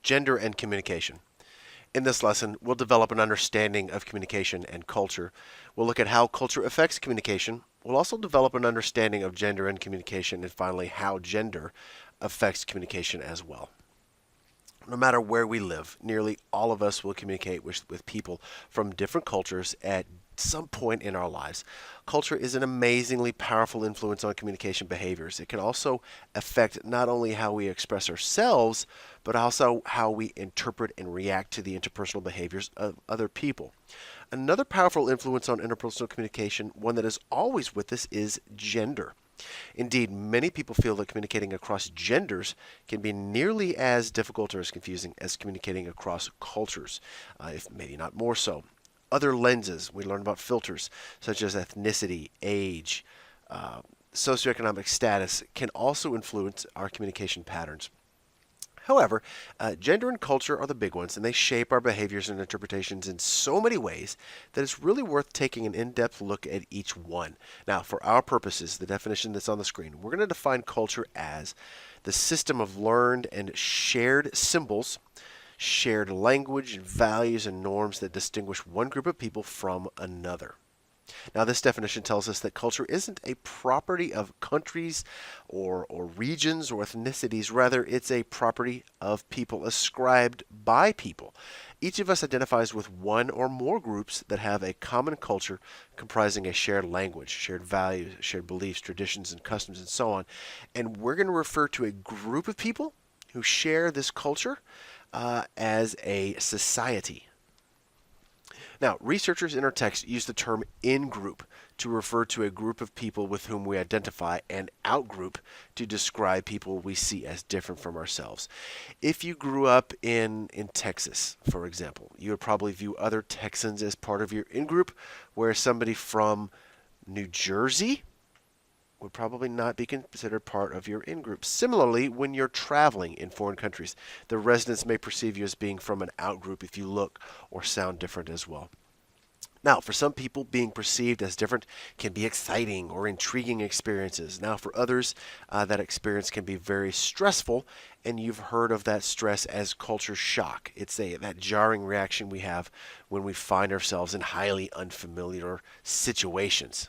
Gender and communication. In this lesson, we'll develop an understanding of communication and culture. We'll look at how culture affects communication. We'll also develop an understanding of gender and communication, and finally, how gender affects communication as well. No matter where we live, nearly all of us will communicate with people from different cultures at some point in our lives. Culture is an amazingly powerful influence on communication behaviors. It can also affect not only how we express ourselves, but also how we interpret and react to the interpersonal behaviors of other people. Another powerful influence on interpersonal communication, one that is always with us, is gender. Indeed, many people feel that communicating across genders can be nearly as difficult or as confusing as communicating across cultures, if maybe not more so. Other lenses, we learn about filters such as ethnicity, age, socioeconomic status, can also influence our communication patterns. However, gender and culture are the big ones, and they shape our behaviors and interpretations in so many ways that it's really worth taking an in-depth look at each one. Now, for our purposes, the definition that's on the screen, we're going to define culture as the system of learned and shared symbols, shared language, values, and norms that distinguish one group of people from another. Now, this definition tells us that culture isn't a property of countries or regions or ethnicities. Rather, it's a property of people, ascribed by people. Each of us identifies with one or more groups that have a common culture comprising a shared language, shared values, shared beliefs, traditions, and customs, and so on. And we're going to refer to a group of people who share this culture as a society. Now, researchers in our text use the term in-group to refer to a group of people with whom we identify, and out-group to describe people we see as different from ourselves. If you grew up in Texas, for example, you would probably view other Texans as part of your in-group, whereas somebody from New Jersey would probably not be considered part of your in-group. Similarly, when you're traveling in foreign countries, the residents may perceive you as being from an out-group if you look or sound different as well. Now, for some people, being perceived as different can be exciting or intriguing experiences. Now, for others, that experience can be very stressful, and you've heard of that stress as culture shock. It's that jarring reaction we have when we find ourselves in highly unfamiliar situations.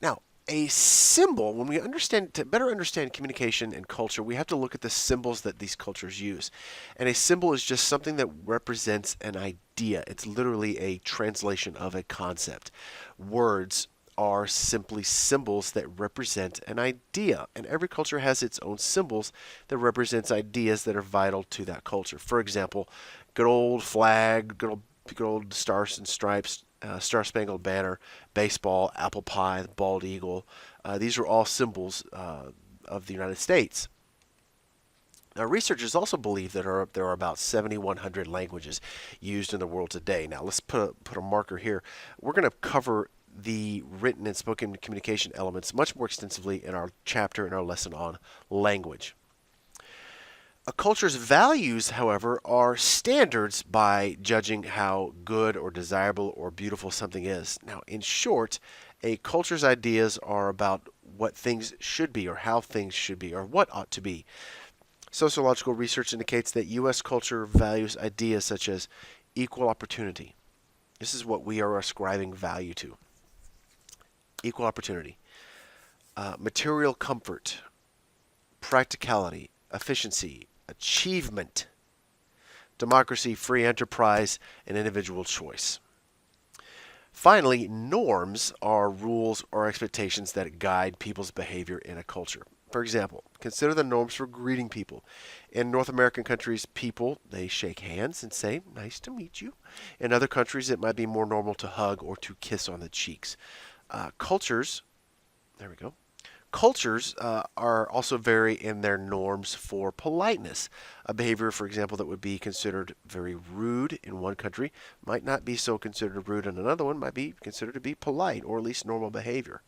Now, a symbol, when we to better understand communication and culture, we have to look at the symbols that these cultures use. And a symbol is just something that represents an idea. It's literally a translation of a concept. Words are simply symbols that represent an idea. And every culture has its own symbols that represents ideas that are vital to that culture. For example, good old flag, good old stars and stripes, Star-Spangled Banner, baseball, apple pie, the bald eagle. These are all symbols of the United States. Now, researchers also believe that there are about 7,100 languages used in the world today. Now, let's put a marker here. We're going to cover the written and spoken communication elements much more extensively in our chapter, in our lesson on language. A culture's values, however, are standards by judging how good or desirable or beautiful something is. Now, in short, a culture's ideas are about what things should be, or how things should be, or what ought to be. Sociological research indicates that U.S. culture values ideas such as equal opportunity. This is what we are ascribing value to. Equal opportunity. Material comfort, practicality, efficiency, achievement, democracy, free enterprise, and individual choice. Finally, norms are rules or expectations that guide people's behavior in a culture. For example, consider the norms for greeting people. In North American countries, they shake hands and say, "Nice to meet you." In other countries, it might be more normal to hug or to kiss on the cheeks. Cultures are also vary in their norms for politeness. A behavior, for example, that would be considered very rude in one country might not be so considered rude in another one, might be considered to be polite, or at least normal behavior.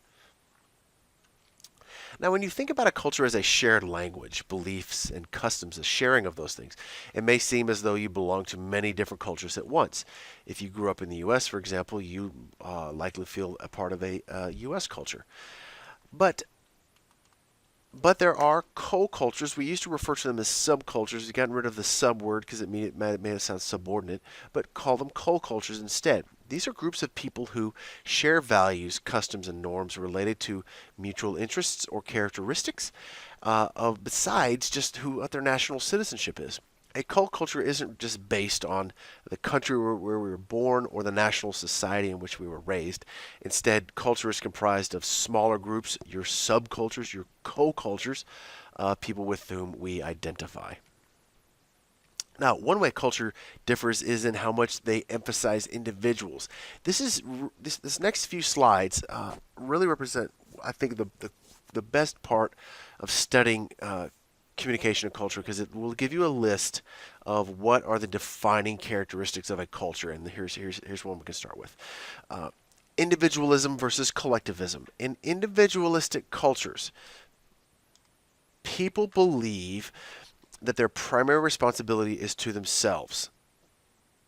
Now, when you think about a culture as a shared language, beliefs, and customs, a sharing of those things, it may seem as though you belong to many different cultures at once. If you grew up in the U.S., for example, you likely feel a part of a U.S. culture. But But there are co-cultures. We used to refer to them as subcultures. We've gotten rid of the sub word because it made it sound subordinate, but call them co-cultures instead. These are groups of people who share values, customs, and norms related to mutual interests or characteristics besides just who what their national citizenship is. A cult culture isn't just based on the country where we were born or the national society in which we were raised. Instead, culture is comprised of smaller groups, your subcultures, your co-cultures, people with whom we identify. Now, one way culture differs is in how much they emphasize individuals. This next few slides really represent, I think, the best part of studying communication and culture, because it will give you a list of what are the defining characteristics of a culture. And here's one we can start with. Individualism versus collectivism. In individualistic cultures, people believe that their primary responsibility is to themselves.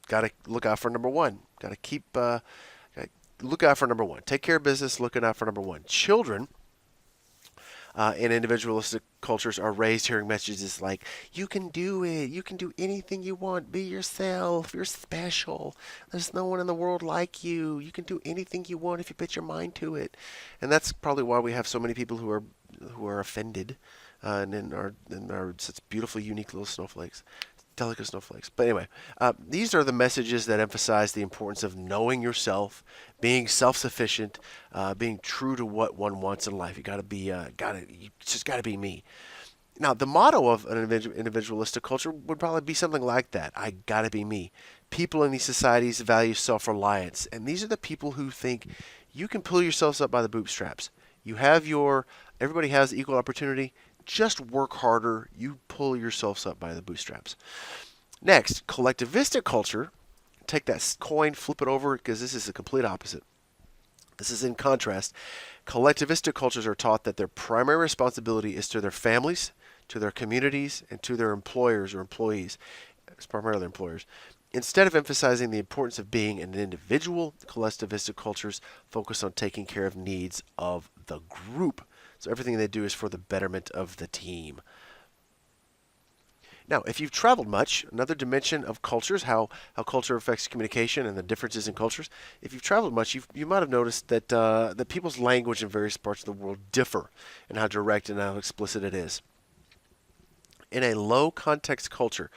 Got to look out for number one. Got to look out for number one. Take care of business, looking out for number one. Children in individualistic cultures are raised hearing messages like, you can do it, you can do anything you want, be yourself, you're special, there's no one in the world like you, you can do anything you want if you put your mind to it. And that's probably why we have so many people who are offended and are such beautiful, unique little snowflakes. Delicate snowflakes. But anyway, these are the messages that emphasize the importance of knowing yourself, being self-sufficient, being true to what one wants in life. You just got to be me. Now, the motto of an individualistic culture would probably be something like that. I got to be me. People in these societies value self-reliance, and these are the people who think you can pull yourselves up by the bootstraps. Everybody has equal opportunity. Just work harder. You pull yourselves up by the bootstraps. Next, collectivistic culture. Take that coin, flip it over, because this is the complete opposite. This is in contrast. Collectivistic cultures are taught that their primary responsibility is to their families, to their communities, and to their employers or employees. It's primarily employers. Instead of emphasizing the importance of being an individual, collectivistic cultures focus on taking care of needs of the group. So everything they do is for the betterment of the team. Now, if you've traveled much, another dimension of cultures, how culture affects communication and the differences in cultures. If you've traveled much, you might have noticed that that people's language in various parts of the world differ in how direct and how explicit it is. In a low context culture,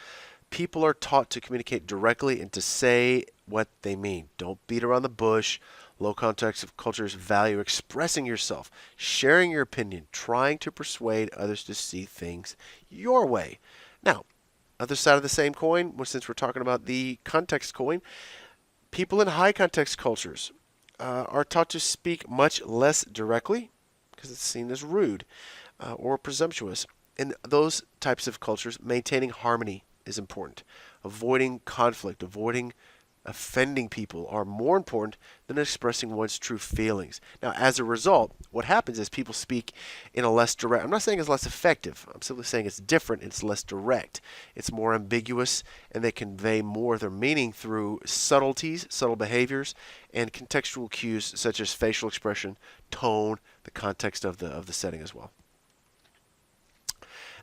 people are taught to communicate directly and to say what they mean. Don't beat around the bush. Low context cultures value expressing yourself, sharing your opinion, trying to persuade others to see things your way. Now, other side of the same coin, since we're talking about the context coin, people in high context cultures are taught to speak much less directly because it's seen as rude or presumptuous. In those types of cultures, maintaining harmony is important. Avoiding conflict, avoiding offending people are more important than expressing one's true feelings. Now, as a result, what happens is people speak in a less direct, I'm not saying it's less effective, I'm simply saying it's different, it's less direct, it's more ambiguous, and they convey more of their meaning through subtleties, subtle behaviors, and contextual cues such as facial expression, tone, the context of the setting as well.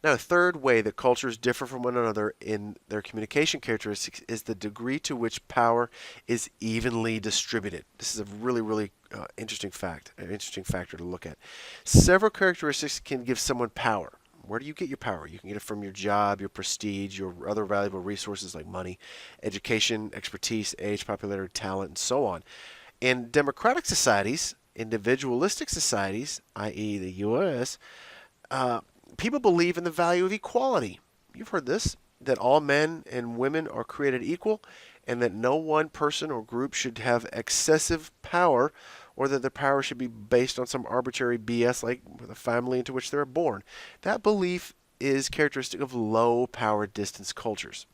Now, a third way that cultures differ from one another in their communication characteristics is the degree to which power is evenly distributed. This is a really interesting factor to look at. Several characteristics can give someone power. Where do you get your power? You can get it from your job, your prestige, your other valuable resources like money, education, expertise, age, popularity, talent, and so on. In democratic societies, individualistic societies, i.e. the U.S., people believe in the value of equality. You've heard this, that all men and women are created equal and that no one person or group should have excessive power or that their power should be based on some arbitrary BS like the family into which they were born. That belief is characteristic of low power distance cultures.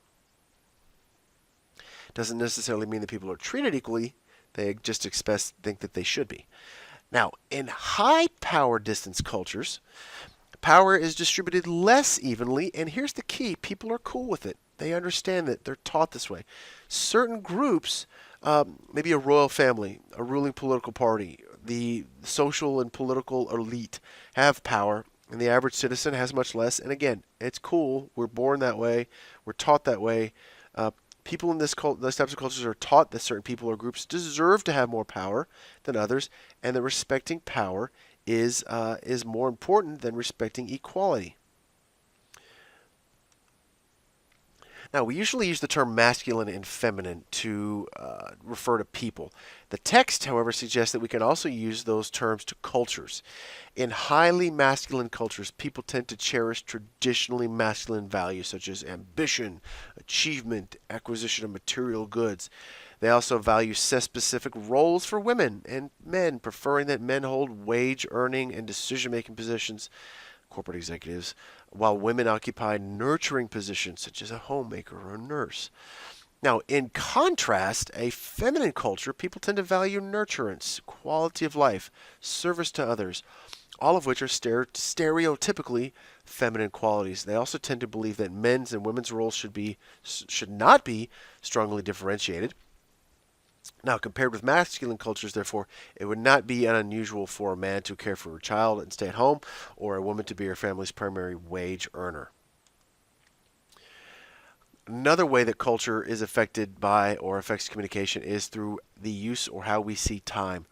Doesn't necessarily mean that people are treated equally. They just think that they should be. Now, in high power distance cultures, power is distributed less evenly, and here's the key. People are cool with it. They understand it. They're taught this way. Certain groups, maybe a royal family, a ruling political party, the social and political elite have power, and the average citizen has much less. And again, it's cool. We're born that way. We're taught that way. Uh, People in those types of cultures are taught that certain people or groups deserve to have more power than others, and that respecting power is more important than respecting equality. Now, we usually use the term masculine and feminine to refer to people. The text, however, suggests that we can also use those terms to cultures. In highly masculine cultures, people tend to cherish traditionally masculine values such as ambition, achievement, acquisition of material goods. They also value sex-specific roles for women and men, preferring that men hold wage earning and decision-making positions, corporate executives, while women occupy nurturing positions such as a homemaker or a nurse. Now, in contrast, a feminine culture, people tend to value nurturance, quality of life, service to others, all of which are stereotypically feminine qualities. They also tend to believe that men's and women's roles should not be strongly differentiated. Now, compared with masculine cultures, therefore, it would not be unusual for a man to care for a child and stay at home, or a woman to be her family's primary wage earner. Another way that culture is affected by or affects communication is through the use or how we see time.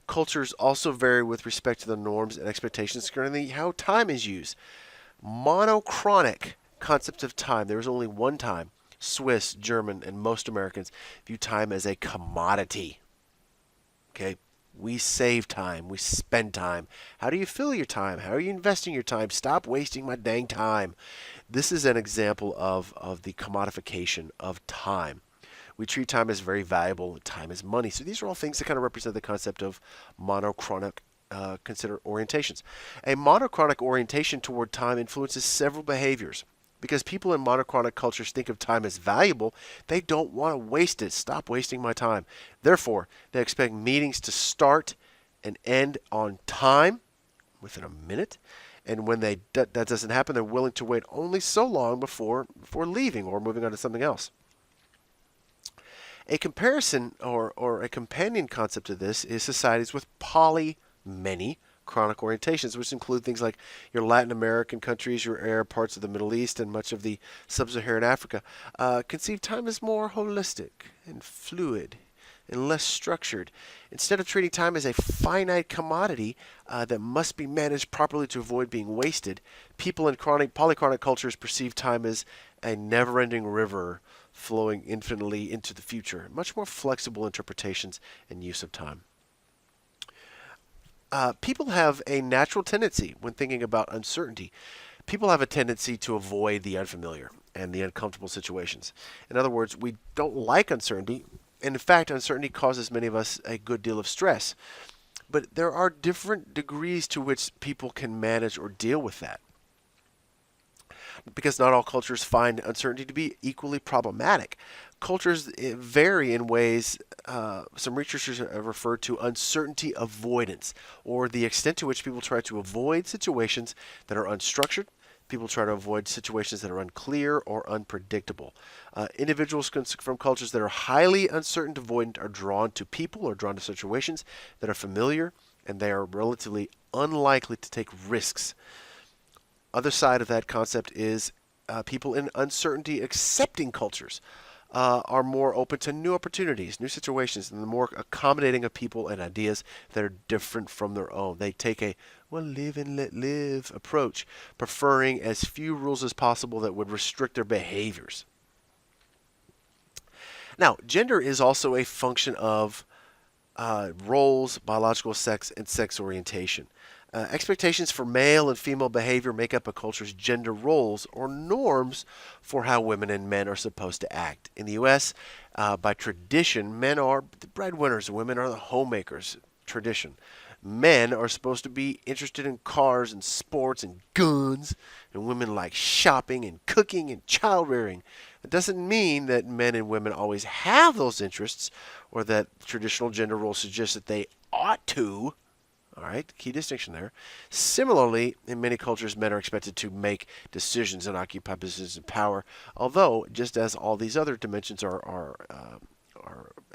Cultures also vary with respect to the norms and expectations concerning how time is used. Monochronic concept of time, there is only one time. Swiss, German, and most Americans view time as a commodity. Okay? We save time. We spend time. How do you fill your time? How are you investing your time? Stop wasting my dang time. This is an example of the commodification of time. We treat time as very valuable. Time is money. So these are all things that kind of represent the concept of monochronic consider orientations. A monochronic orientation toward time influences several behaviors. Because people in monochronic cultures think of time as valuable, they don't want to waste it. Stop wasting my time. Therefore, they expect meetings to start and end on time, within a minute. And when that doesn't happen, they're willing to wait only so long before leaving or moving on to something else. A comparison or a companion concept to this is societies with many chronic orientations, which include things like your Latin American countries, your Arab parts of the Middle East, and much of the sub-Saharan Africa, conceive time as more holistic and fluid and less structured. Instead of treating time as a finite commodity that must be managed properly to avoid being wasted, people in polychronic cultures perceive time as a never-ending river flowing infinitely into the future. Much more flexible interpretations and use of time. People have a natural tendency when thinking about uncertainty. People have a tendency to avoid the unfamiliar and the uncomfortable situations. In other words, we don't like uncertainty. And in fact, uncertainty causes many of us a good deal of stress. But there are different degrees to which people can manage or deal with that. Because not all cultures find uncertainty to be equally problematic. Cultures vary in ways some researchers have referred to uncertainty avoidance, or the extent to which people try to avoid situations that are unstructured. People try to avoid situations that are unclear or unpredictable. Individuals from cultures that are highly uncertain avoidant are drawn to people or drawn to situations that are familiar, and they are relatively unlikely to take risks. Other side of that concept is people in uncertainty accepting cultures are more open to new opportunities, new situations, and the more accommodating of people and ideas that are different from their own. They take a, well, live and let live approach, preferring as few rules as possible that would restrict their behaviors. Now, gender is also a function of roles, biological sex, and sex orientation. Expectations for male and female behavior make up a culture's gender roles or norms for how women and men are supposed to act. In the U.S., by tradition, men are the breadwinners and women are the homemakers. Tradition. Men are supposed to be interested in cars and sports and guns, and women like shopping and cooking and child rearing. It doesn't mean that men and women always have those interests or that traditional gender roles suggest that they ought to. All right, key distinction there. Similarly, in many cultures, men are expected to make decisions and occupy positions of power, although, just as all these other dimensions are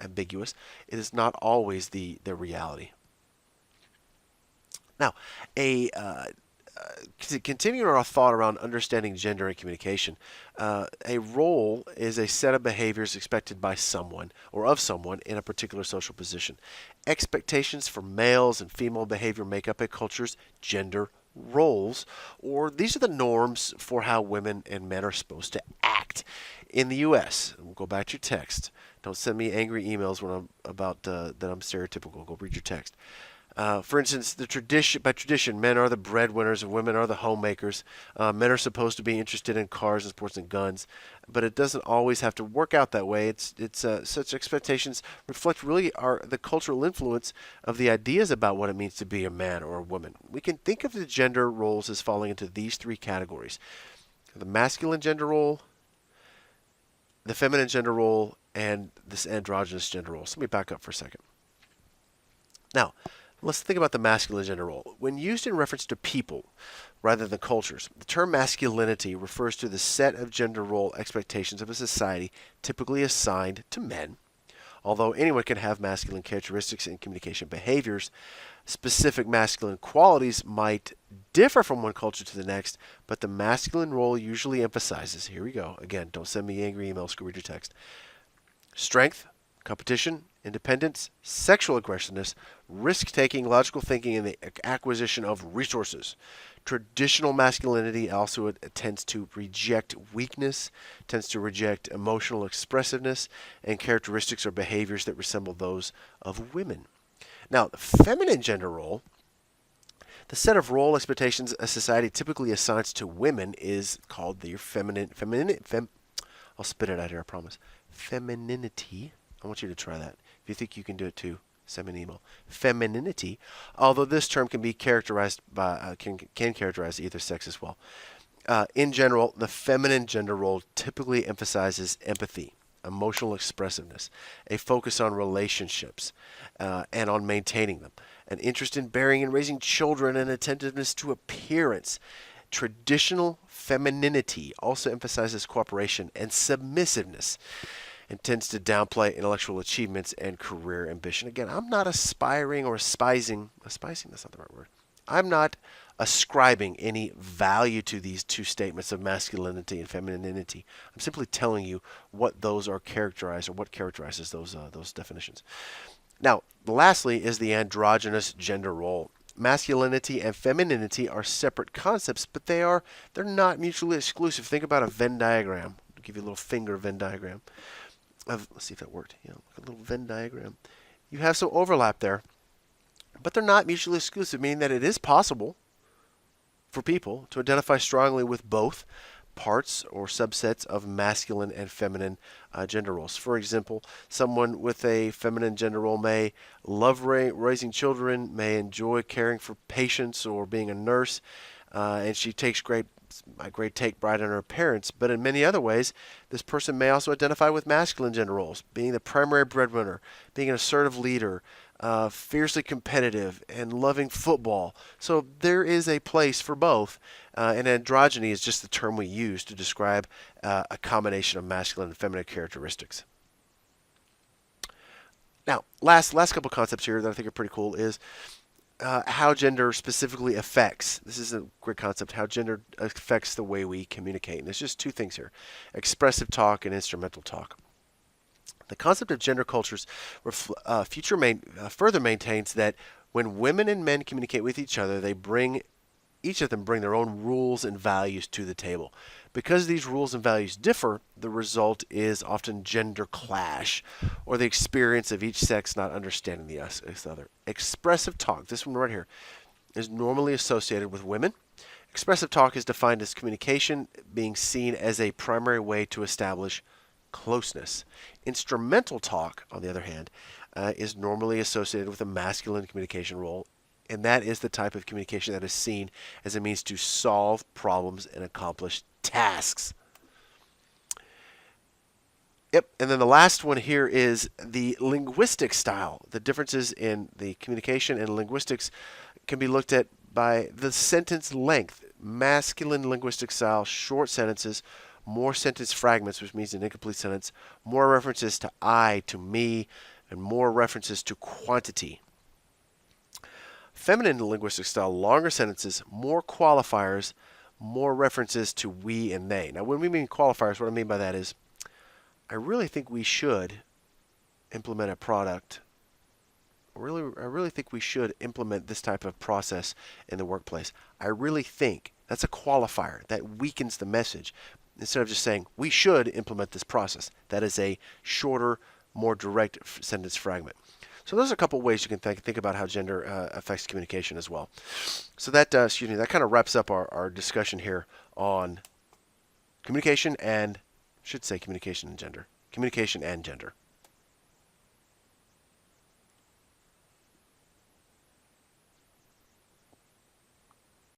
ambiguous, it is not always the reality. Now, a continuing our thought around understanding gender and communication, a role is a set of behaviors expected by someone or of someone in a particular social position. Expectations for males and female behavior make up a culture's gender roles, or these are the norms for how women and men are supposed to act. In the U.S., we'll go back to your text. Don't send me angry emails when I'm about that I'm stereotypical. Go read your text. For instance, by tradition, men are the breadwinners and women are the homemakers. Men are supposed to be interested in cars and sports and guns, but it doesn't always have to work out that way. Such expectations reflect really the cultural influence of the ideas about what it means to be a man or a woman. We can think of the gender roles as falling into these three categories: the masculine gender role, the feminine gender role, and this androgynous gender role. So let me back up for a second. Now, let's think about the masculine gender role. When used in reference to people rather than cultures, the term masculinity refers to the set of gender role expectations of a society typically assigned to men. Although anyone can have masculine characteristics and communication behaviors, specific masculine qualities might differ from one culture to the next, but the masculine role usually emphasizes, here we go, again, don't send me angry emails, go read your text, strength, competition, independence, sexual aggressiveness, risk-taking, logical thinking, and the acquisition of resources. Traditional masculinity also tends to reject weakness, tends to reject emotional expressiveness, and characteristics or behaviors that resemble those of women. Now, the feminine gender role, the set of role expectations a society typically assigns to women is called the I'll spit it out here, I promise. Femininity. I want you to try that. If you think you can do it too, send me an email. Femininity, although this term can be characterized by can characterize either sex as well. In general, the feminine gender role typically emphasizes empathy, emotional expressiveness, a focus on relationships, and on maintaining them, an interest in bearing and raising children, and attentiveness to appearance. Traditional femininity also emphasizes cooperation and submissiveness, and tends to downplay intellectual achievements and career ambition. Again, I'm not aspiring or aspising, that's not the right word. I'm not ascribing any value to these two statements of masculinity and femininity. I'm simply telling you what those are characterized, or what characterizes those definitions. Now, lastly is the androgynous gender role. Masculinity and femininity are separate concepts, but they're not mutually exclusive. Think about a Venn diagram. I'll give you a little finger Venn diagram. Let's see if that worked. A little Venn diagram. You have some overlap there, but they're not mutually exclusive, meaning that it is possible for people to identify strongly with both parts or subsets of masculine and feminine gender roles. For example, someone with a feminine gender role may love raising children, may enjoy caring for patients or being a nurse, and she takes great pride in her appearance. But in many other ways, this person may also identify with masculine gender roles, being the primary breadwinner, being an assertive leader, fiercely competitive, and loving football. So there is a place for both, and androgyny is just the term we use to describe a combination of masculine and feminine characteristics. Now, last couple concepts here that I think are pretty cool is how gender specifically affects, this is a great concept, how gender affects the way we communicate. And there's just two things here: expressive talk and instrumental talk. The concept of gender cultures further maintains that when women and men communicate with each other, each of them bring their own rules and values to the table. Because these rules and values differ, the result is often gender clash, or the experience of each sex not understanding the other. Expressive talk, this one right here, is normally associated with women. Expressive talk is defined as communication being seen as a primary way to establish closeness. Instrumental talk, on the other hand, is normally associated with a masculine communication role, and that is the type of communication that is seen as a means to solve problems and accomplish tasks. Yep, and then the last one here is the linguistic style. The differences in the communication and linguistics can be looked at by the sentence length. Masculine linguistic style, short sentences, more sentence fragments, which means an incomplete sentence, more references to I, to me, and more references to quantity. Feminine linguistic style, longer sentences, more qualifiers, more references to we and they. Now, when we mean qualifiers, what I mean by that is I really think we should implement a product. I really think we should implement this type of process in the workplace. I really think that's a qualifier that weakens the message. Instead of just saying we should implement this process, that is a shorter, more direct sentence fragment. So those are a couple ways you can think about how gender affects communication as well. So that that kind of wraps up our discussion here on communication and communication and gender.